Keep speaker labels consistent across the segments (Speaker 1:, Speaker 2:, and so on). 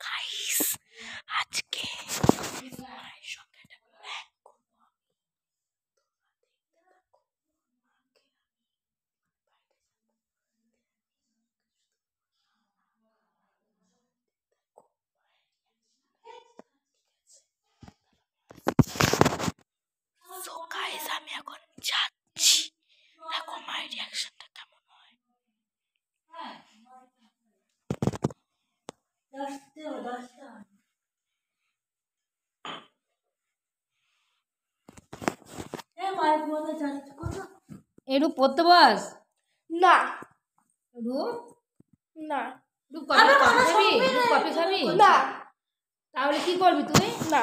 Speaker 1: Guys আজকে মায়ের সঙ্গে একটা প্র্যাঙ্ক করব। সো গাইস আমি এখন যাচ্ছি, দেখো মায়ের রিয়াকশনটা কেমন হয়।
Speaker 2: রূপ পড়তে বস।
Speaker 1: না
Speaker 2: রূপ
Speaker 1: না
Speaker 2: রূপ কফি খাবি? রূপ কফি খাবি
Speaker 1: না?
Speaker 2: তাহলে কি করবি তুই?
Speaker 1: না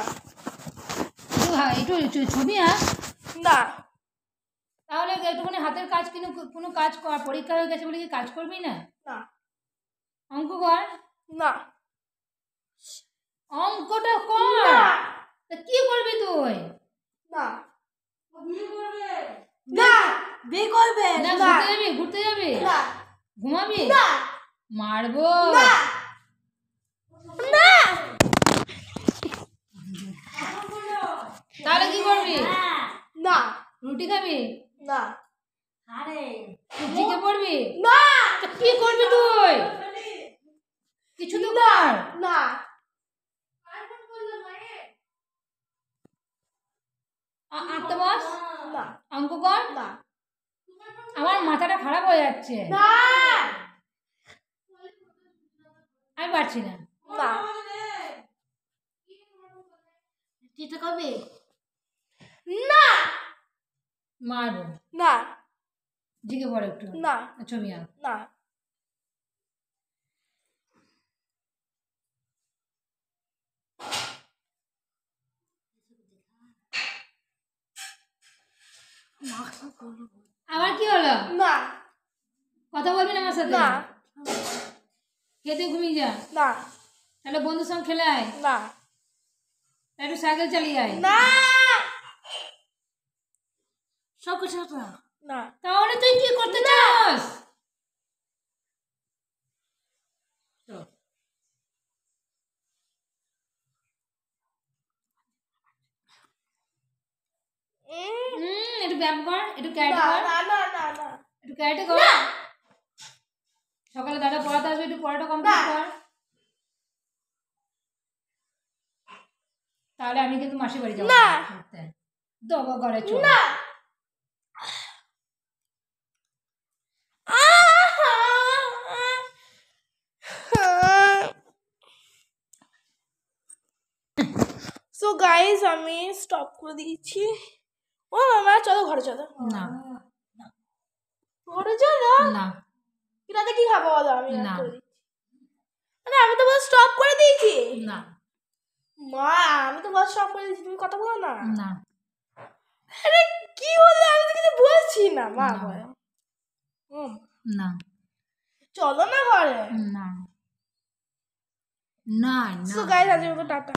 Speaker 2: একটু ছবি
Speaker 1: না।
Speaker 2: তাহলে একটুখানি হাতের কাজ কোনো কাজ কর, পরীক্ষা হয়ে গেছে বলে কি কাজ করবি না?
Speaker 1: না
Speaker 2: অঙ্ক কর।
Speaker 1: না
Speaker 2: অঙ্কটা কর। তা কি করবি তুই?
Speaker 1: না না বিয়ে করবে
Speaker 2: না
Speaker 1: না।
Speaker 2: ঘুরতে যাবি
Speaker 1: না
Speaker 2: ঘুমাবি
Speaker 1: না
Speaker 2: মারবো
Speaker 1: না না।
Speaker 2: তাহলে কি করবি?
Speaker 1: না
Speaker 2: রুটি খাবি
Speaker 1: না
Speaker 2: জিকে পড়বি
Speaker 1: না।
Speaker 2: তা কি করবি তুই? কিছু তো কর।
Speaker 1: না
Speaker 2: আঁকতে বস।
Speaker 1: না
Speaker 2: অঙ্ক কর।
Speaker 1: না
Speaker 2: আমার মাথাটা খারাপ হয়ে যাচ্ছে,
Speaker 1: না
Speaker 2: আমি পারছি না।
Speaker 1: না চিন্তা করবে না।
Speaker 2: মারবো
Speaker 1: না
Speaker 2: জিকে পড় একটু।
Speaker 1: না
Speaker 2: ছবি আঁক।
Speaker 1: না
Speaker 2: আবার কি হলো?
Speaker 1: না
Speaker 2: কথা বলবি না আমার সাথে?
Speaker 1: না
Speaker 2: খেতে ঘুমিয়ে যা।
Speaker 1: না
Speaker 2: তাহলে বন্ধুর সঙ্গে খেলে আয়,
Speaker 1: না
Speaker 2: একটু সাইকেল চালিয়ে আয়।
Speaker 1: না সব কিছু না।
Speaker 2: তাহলে তুই কি করতে চাস? একটু ব্যায়াম কর, একটু ক্যারেটে কর, একটু ক্যারেটে কর। সকালে দাদা পড়াতে আসবে, একটু পড়াটা কমপ্লিট কর। তাহলে আমি কিন্তু মাসির বাড়ি যাবো ঘুরতে। দবা ঘরে চল।
Speaker 1: সো গাইস আমি স্টপ করে দিয়েছি। ও মামা চলো ঘরে চলো।
Speaker 2: না
Speaker 1: ঘরে চলো
Speaker 2: না
Speaker 1: রাতে কি খাবো বলো? আমি
Speaker 2: না
Speaker 1: করে দিচ্ছি। আরে আমি তো বল স্টপ করে দিয়েছি।
Speaker 2: না
Speaker 1: মা আমি তো বল স্টপ করে দিয়েছি, তুমি কথা বলো না।
Speaker 2: না
Speaker 1: আরে কি বললে? আমি তো কিছু বলছি না। মা বলো
Speaker 2: না
Speaker 1: চলো না ঘরে।
Speaker 2: না না
Speaker 1: সো গাইস আজকের মতো টাটা।